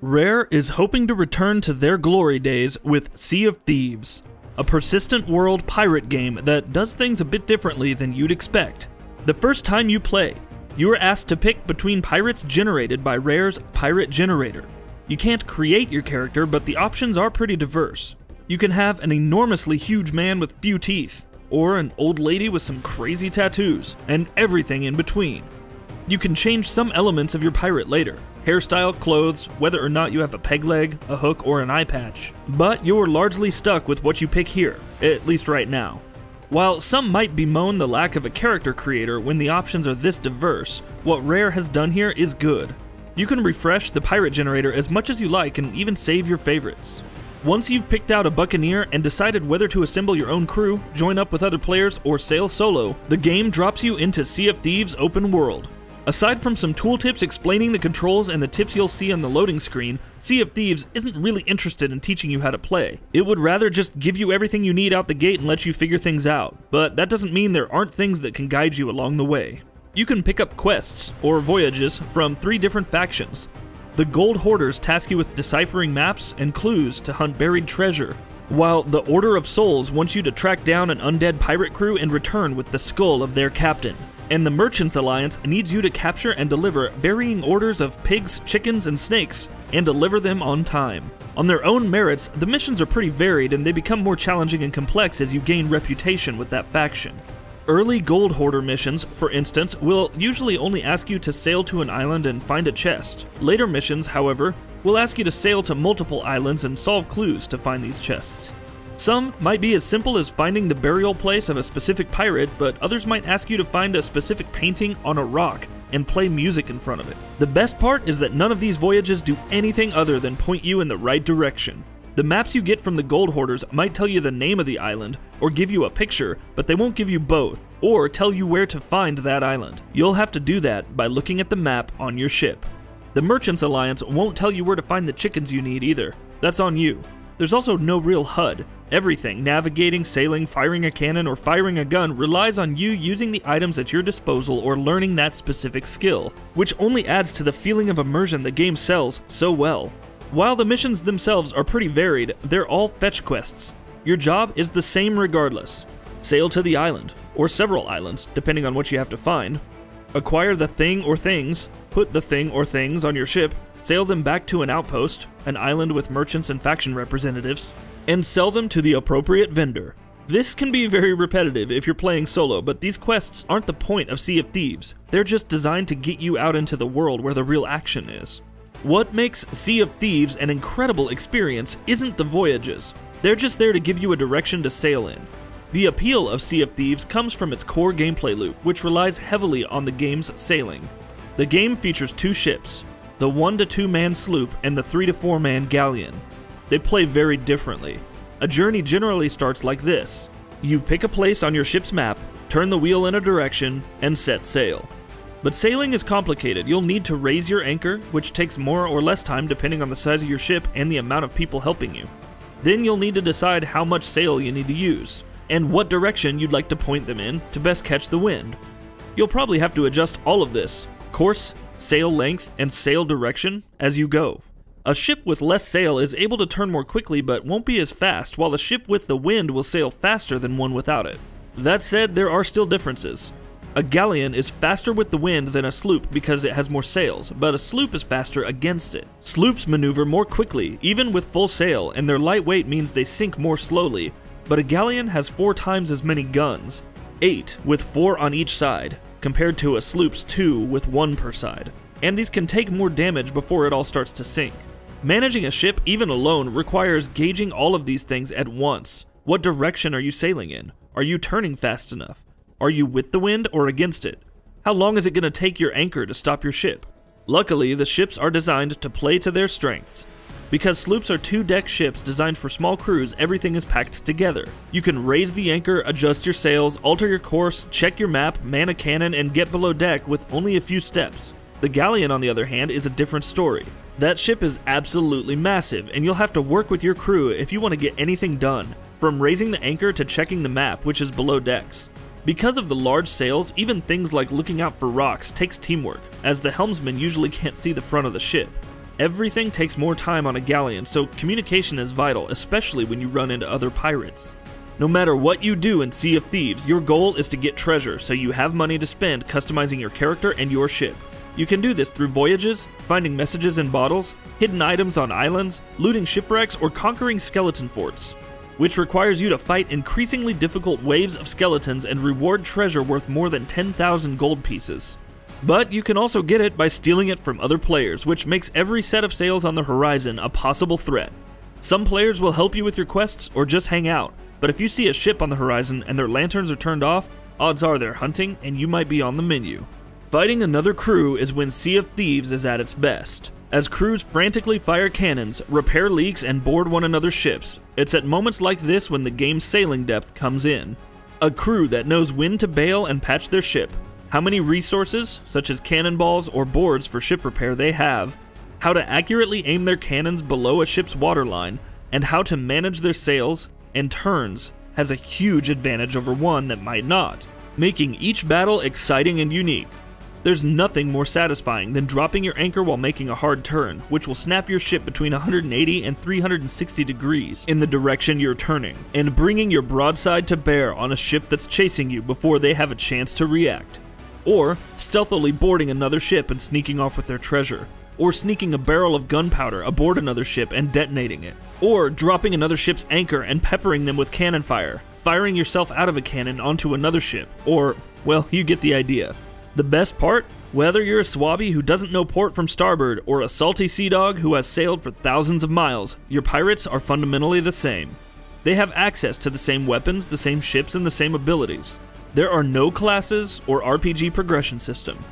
Rare is hoping to return to their glory days with Sea of Thieves, a persistent world pirate game that does things a bit differently than you'd expect. The first time you play, you are asked to pick between pirates generated by Rare's Pirate Generator. You can't create your character, but the options are pretty diverse. You can have an enormously huge man with few teeth, or an old lady with some crazy tattoos, and everything in between. You can change some elements of your pirate later, hairstyle, clothes, whether or not you have a peg leg, a hook, or an eye patch. But you're largely stuck with what you pick here, at least right now. While some might bemoan the lack of a character creator when the options are this diverse, what Rare has done here is good. You can refresh the pirate generator as much as you like and even save your favorites. Once you've picked out a buccaneer and decided whether to assemble your own crew, join up with other players, or sail solo, the game drops you into Sea of Thieves open world. Aside from some tooltips explaining the controls and the tips you'll see on the loading screen, Sea of Thieves isn't really interested in teaching you how to play. It would rather just give you everything you need out the gate and let you figure things out, but that doesn't mean there aren't things that can guide you along the way. You can pick up quests, or voyages, from 3 different factions. The Gold Hoarders task you with deciphering maps and clues to hunt buried treasure, while the Order of Souls wants you to track down an undead pirate crew and return with the skull of their captain. And the Merchants Alliance needs you to capture and deliver varying orders of pigs, chickens, and snakes, and deliver them on time. On their own merits, the missions are pretty varied and they become more challenging and complex as you gain reputation with that faction. Early Gold Hoarder missions, for instance, will usually only ask you to sail to an island and find a chest. Later missions, however, will ask you to sail to multiple islands and solve clues to find these chests. Some might be as simple as finding the burial place of a specific pirate, but others might ask you to find a specific painting on a rock and play music in front of it. The best part is that none of these voyages do anything other than point you in the right direction. The maps you get from the Gold Hoarders might tell you the name of the island, or give you a picture, but they won't give you both, or tell you where to find that island. You'll have to do that by looking at the map on your ship. The Merchants Alliance won't tell you where to find the chickens you need either. That's on you. There's also no real HUD. Everything, navigating, sailing, firing a cannon, or firing a gun, relies on you using the items at your disposal or learning that specific skill, which only adds to the feeling of immersion the game sells so well. While the missions themselves are pretty varied, they're all fetch quests. Your job is the same regardless. Sail to the island, or several islands, depending on what you have to find. Acquire the thing or things, put the thing or things on your ship, sail them back to an outpost, an island with merchants and faction representatives, and sell them to the appropriate vendor. This can be very repetitive if you're playing solo, but these quests aren't the point of Sea of Thieves. They're just designed to get you out into the world where the real action is. What makes Sea of Thieves an incredible experience isn't the voyages. They're just there to give you a direction to sail in. The appeal of Sea of Thieves comes from its core gameplay loop, which relies heavily on the game's sailing. The game features 2 ships, the 1 to 2 man sloop and the 3 to 4 man galleon. They play very differently. A journey generally starts like this. You pick a place on your ship's map, turn the wheel in a direction, and set sail. But sailing is complicated. You'll need to raise your anchor, which takes more or less time depending on the size of your ship and the amount of people helping you. Then you'll need to decide how much sail you need to use, and what direction you'd like to point them in to best catch the wind. You'll probably have to adjust all of this, course, sail length, and sail direction, as you go. A ship with less sail is able to turn more quickly but won't be as fast, while the ship with the wind will sail faster than one without it. That said, there are still differences. A galleon is faster with the wind than a sloop because it has more sails, but a sloop is faster against it. Sloops maneuver more quickly, even with full sail, and their lightweight means they sink more slowly, but a galleon has 4 times as many guns, 8 with 4 on each side, compared to a sloop's 2 with 1 per side. And these can take more damage before it all starts to sink. Managing a ship, even alone, requires gauging all of these things at once. What direction are you sailing in? Are you turning fast enough? Are you with the wind or against it? How long is it going to take your anchor to stop your ship? Luckily, the ships are designed to play to their strengths. Because sloops are 2-deck ships designed for small crews, everything is packed together. You can raise the anchor, adjust your sails, alter your course, check your map, man a cannon, and get below deck with only a few steps. The galleon, on the other hand, is a different story. That ship is absolutely massive, and you'll have to work with your crew if you want to get anything done, from raising the anchor to checking the map, which is below decks. Because of the large sails, even things like looking out for rocks takes teamwork, as the helmsman usually can't see the front of the ship. Everything takes more time on a galleon, so communication is vital, especially when you run into other pirates. No matter what you do in Sea of Thieves, your goal is to get treasure, so you have money to spend customizing your character and your ship. You can do this through voyages, finding messages in bottles, hidden items on islands, looting shipwrecks, or conquering skeleton forts, which requires you to fight increasingly difficult waves of skeletons and reward treasure worth more than 10,000 gold pieces. But you can also get it by stealing it from other players, which makes every set of sails on the horizon a possible threat. Some players will help you with your quests or just hang out, but if you see a ship on the horizon and their lanterns are turned off, odds are they're hunting and you might be on the menu. Fighting another crew is when Sea of Thieves is at its best. As crews frantically fire cannons, repair leaks, and board one another's ships, it's at moments like this when the game's sailing depth comes in. A crew that knows when to bail and patch their ship, how many resources, such as cannonballs or boards for ship repair they have, how to accurately aim their cannons below a ship's waterline, and how to manage their sails and turns has a huge advantage over one that might not, making each battle exciting and unique. There's nothing more satisfying than dropping your anchor while making a hard turn, which will snap your ship between 180 and 360 degrees in the direction you're turning, and bringing your broadside to bear on a ship that's chasing you before they have a chance to react. Or stealthily boarding another ship and sneaking off with their treasure, or sneaking a barrel of gunpowder aboard another ship and detonating it, or dropping another ship's anchor and peppering them with cannon fire, firing yourself out of a cannon onto another ship, or, well, you get the idea. The best part? Whether you're a swabby who doesn't know port from starboard or a salty sea dog who has sailed for thousands of miles, your pirates are fundamentally the same. They have access to the same weapons, the same ships, and the same abilities. There are no classes or RPG progression system.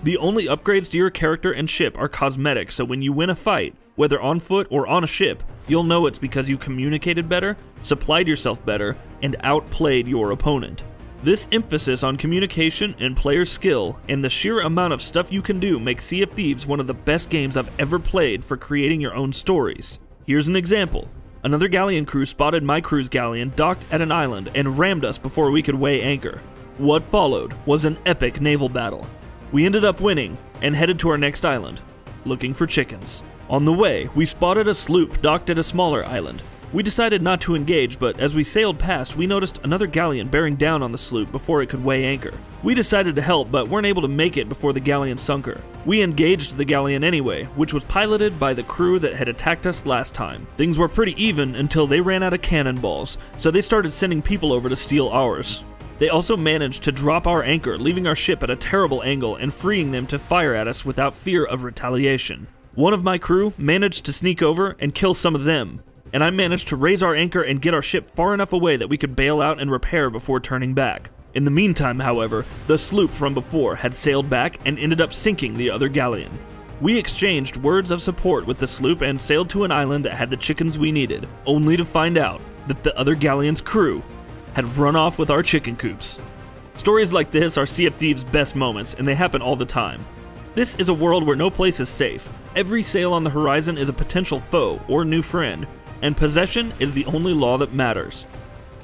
The only upgrades to your character and ship are cosmetic, so when you win a fight, whether on foot or on a ship, you'll know it's because you communicated better, supplied yourself better, and outplayed your opponent. This emphasis on communication and player skill, and the sheer amount of stuff you can do makes Sea of Thieves one of the best games I've ever played for creating your own stories. Here's an example. Another galleon crew spotted my crew's galleon docked at an island and rammed us before we could weigh anchor. What followed was an epic naval battle. We ended up winning and headed to our next island, looking for chickens. On the way, we spotted a sloop docked at a smaller island. We decided not to engage, but as we sailed past, we noticed another galleon bearing down on the sloop before it could weigh anchor. We decided to help, but weren't able to make it before the galleon sunk her. We engaged the galleon anyway, which was piloted by the crew that had attacked us last time. Things were pretty even until they ran out of cannonballs, so they started sending people over to steal ours. They also managed to drop our anchor, leaving our ship at a terrible angle and freeing them to fire at us without fear of retaliation. One of my crew managed to sneak over and kill some of them, and I managed to raise our anchor and get our ship far enough away that we could bail out and repair before turning back. In the meantime, however, the sloop from before had sailed back and ended up sinking the other galleon. We exchanged words of support with the sloop and sailed to an island that had the chickens we needed, only to find out that the other galleon's crew had run off with our chicken coops. Stories like this are Sea of Thieves' best moments, and they happen all the time. This is a world where no place is safe. Every sail on the horizon is a potential foe or new friend, and possession is the only law that matters.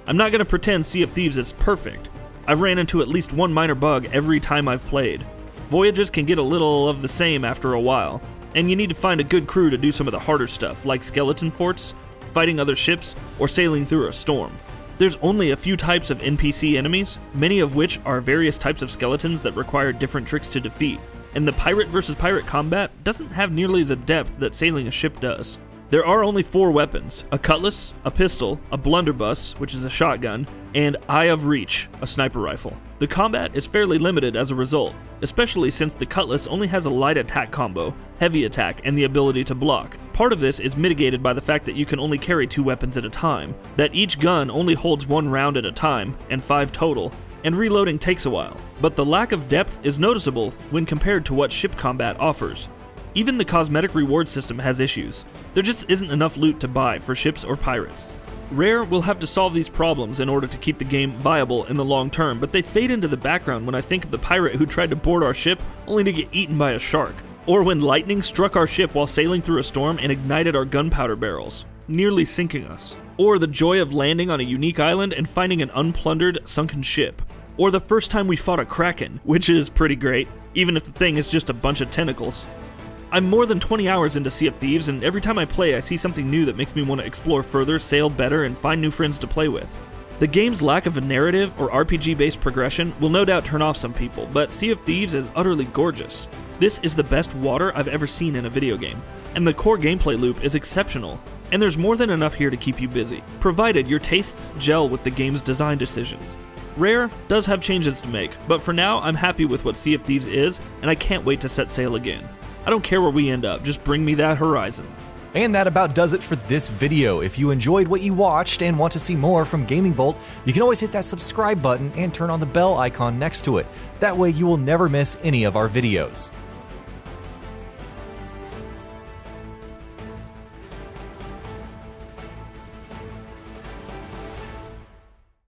I'm not going to pretend Sea of Thieves is perfect. I've ran into at least one minor bug every time I've played. Voyages can get a little of the same after a while, and you need to find a good crew to do some of the harder stuff, like skeleton forts, fighting other ships, or sailing through a storm. There's only a few types of NPC enemies, many of which are various types of skeletons that require different tricks to defeat, and the pirate versus pirate combat doesn't have nearly the depth that sailing a ship does. There are only 4 weapons: a cutlass, a pistol, a blunderbuss, which is a shotgun, and Eye of Reach, a sniper rifle. The combat is fairly limited as a result, especially since the cutlass only has a light attack combo, heavy attack, and the ability to block. Part of this is mitigated by the fact that you can only carry 2 weapons at a time, that each gun only holds 1 round at a time, and 5 total, and reloading takes a while. But the lack of depth is noticeable when compared to what ship combat offers. Even the cosmetic reward system has issues. There just isn't enough loot to buy for ships or pirates. Rare will have to solve these problems in order to keep the game viable in the long term, but they fade into the background when I think of the pirate who tried to board our ship only to get eaten by a shark, or when lightning struck our ship while sailing through a storm and ignited our gunpowder barrels, nearly sinking us, or the joy of landing on a unique island and finding an unplundered, sunken ship, or the first time we fought a kraken, which is pretty great, even if the thing is just a bunch of tentacles. I'm more than 20 hours into Sea of Thieves, and every time I play, I see something new that makes me want to explore further, sail better, and find new friends to play with. The game's lack of a narrative or RPG-based progression will no doubt turn off some people, but Sea of Thieves is utterly gorgeous. This is the best water I've ever seen in a video game, and the core gameplay loop is exceptional. And there's more than enough here to keep you busy, provided your tastes gel with the game's design decisions. Rare does have changes to make, but for now, I'm happy with what Sea of Thieves is, and I can't wait to set sail again. I don't care where we end up, just bring me that horizon. And that about does it for this video. If you enjoyed what you watched and want to see more from GamingBolt, you can always hit that subscribe button and turn on the bell icon next to it. That way you will never miss any of our videos.